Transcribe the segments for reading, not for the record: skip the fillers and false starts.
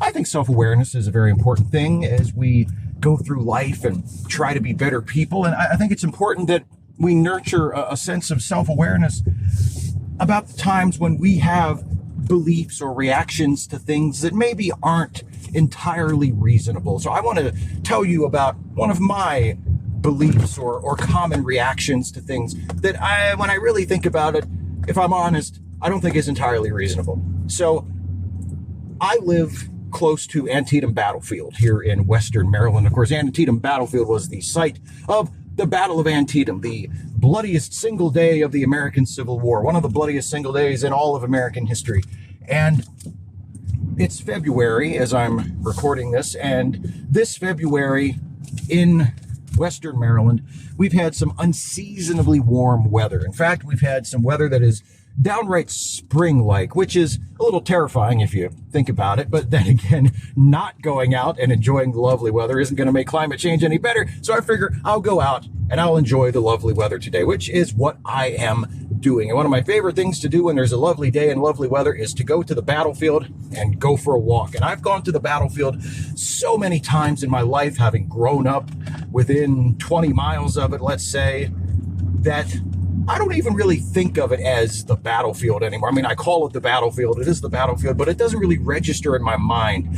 I think self-awareness is a very important thing as we go through life and try to be better people. And I think it's important that we nurture a sense of self-awareness about the times when we have beliefs or reactions to things that maybe aren't entirely reasonable. So I want to tell you about one of my beliefs or common reactions to things that when I really think about it, if I'm honest, I don't think is entirely reasonable. So I live close to Antietam Battlefield here in Western Maryland. Of course, Antietam Battlefield was the site of the Battle of Antietam, the bloodiest single day of the American Civil War, one of the bloodiest single days in all of American history. And it's February as I'm recording this, and this February in Western Maryland, we've had some unseasonably warm weather. In fact, we've had some weather that is downright spring-like, which is a little terrifying if you think about it. But then again, not going out and enjoying the lovely weather isn't going to make climate change any better. So I figure I'll go out and I'll enjoy the lovely weather today, which is what I am doing. And one of my favorite things to do when there's a lovely day and lovely weather is to go to the battlefield and go for a walk. And I've gone to the battlefield so many times in my life, having grown up within 20 miles of it, let's say, that I don't even really think of it as the battlefield anymore. I mean, I call it the battlefield. It is the battlefield, but it doesn't really register in my mind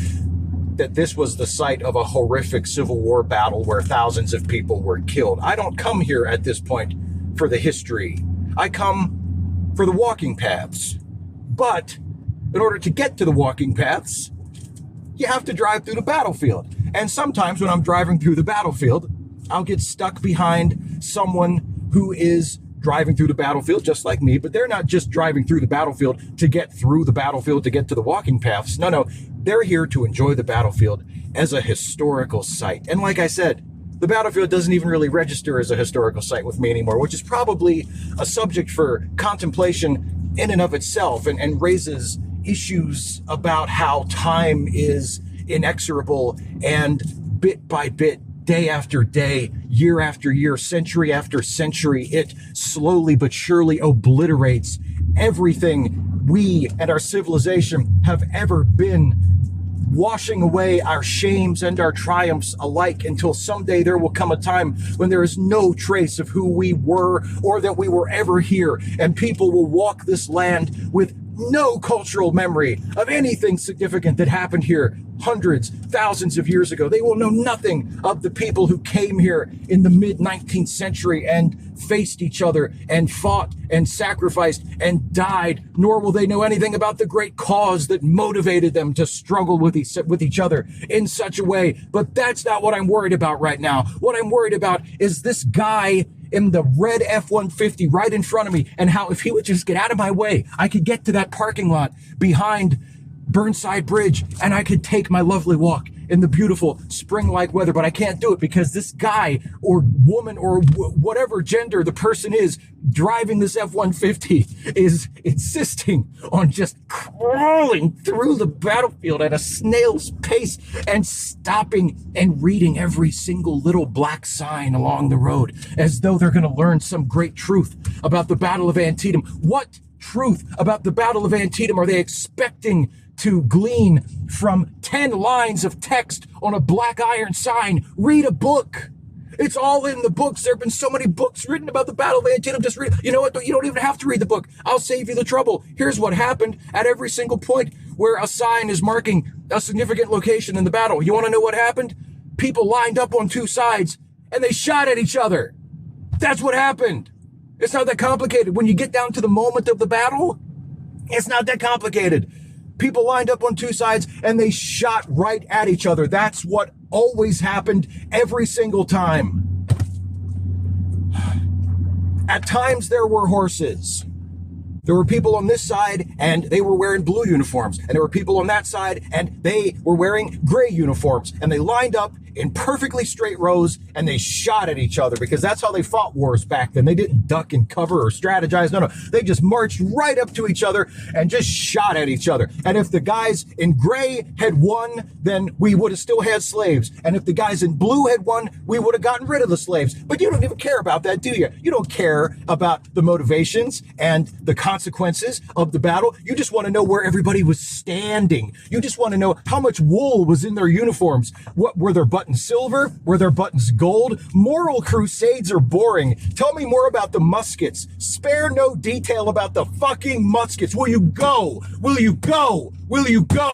that this was the site of a horrific Civil War battle where thousands of people were killed. I don't come here at this point for the history. I come for the walking paths. But in order to get to the walking paths, you have to drive through the battlefield. And sometimes when I'm driving through the battlefield, I'll get stuck behind someone who is driving through the battlefield just like me, but they're not just driving through the battlefield to get through the battlefield to get to the walking paths. No, they're here to enjoy the battlefield as a historical site. And like I said, the battlefield doesn't even really register as a historical site with me anymore, which is probably a subject for contemplation in and of itself, and raises issues about how time is inexorable and bit by bit, day after day, year after year, century after century, it slowly but surely obliterates everything we and our civilization have ever been, washing away our shames and our triumphs alike until someday there will come a time when there is no trace of who we were or that we were ever here, and people will walk this land with no cultural memory of anything significant that happened here hundreds, thousands of years ago. They will know nothing of the people who came here in the mid-19th century and faced each other and fought and sacrificed and died, nor will they know anything about the great cause that motivated them to struggle with each other in such a way. But that's not what I'm worried about right now. What I'm worried about is this guy in the red F-150 right in front of me, and how if he would just get out of my way, I could get to that parking lot behind Burnside Bridge and I could take my lovely walk in the beautiful spring-like weather. But I can't do it because this guy or woman or whatever gender the person is driving this F-150 is insisting on just crawling through the battlefield at a snail's pace and stopping and reading every single little black sign along the road as though they're going to learn some great truth about the Battle of Antietam. What truth about the Battle of Antietam are they expecting to glean from 10 lines of text on a black iron sign? Read a book. It's all in the books. There have been so many books written about the Battle of Antietam. Just read. You know what? You don't even have to read the book. I'll save you the trouble. Here's what happened at every single point where a sign is marking a significant location in the battle. You want to know what happened? People lined up on two sides and they shot at each other. That's what happened. It's not that complicated. When you get down to the moment of the battle, it's not that complicated. People lined up on two sides and they shot right at each other. That's what always happened every single time. At times there were horses. There were people on this side and they were wearing blue uniforms. And there were people on that side and they were wearing gray uniforms. And they lined up in perfectly straight rows and they shot at each other, because that's how they fought wars back then. They didn't duck and cover or strategize. No, they just marched right up to each other and just shot at each other. And if the guys in gray had won, then we would have still had slaves. And if the guys in blue had won, we would have gotten rid of the slaves. But you don't even care about that, do you? You don't care about the motivations and the consequences of the battle. You just want to know where everybody was standing. You just want to know how much wool was in their uniforms. What were their buttons silver? Were their buttons gold? Moral crusades are boring. Tell me more about the muskets. Spare no detail about the fucking muskets. Will you go? Will you go? Will you go?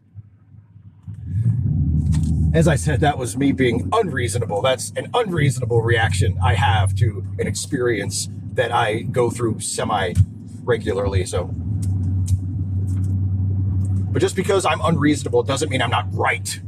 As I said, that was me being unreasonable. That's an unreasonable reaction I have to an experience that I go through semi-regularly. But just because I'm unreasonable doesn't mean I'm not right.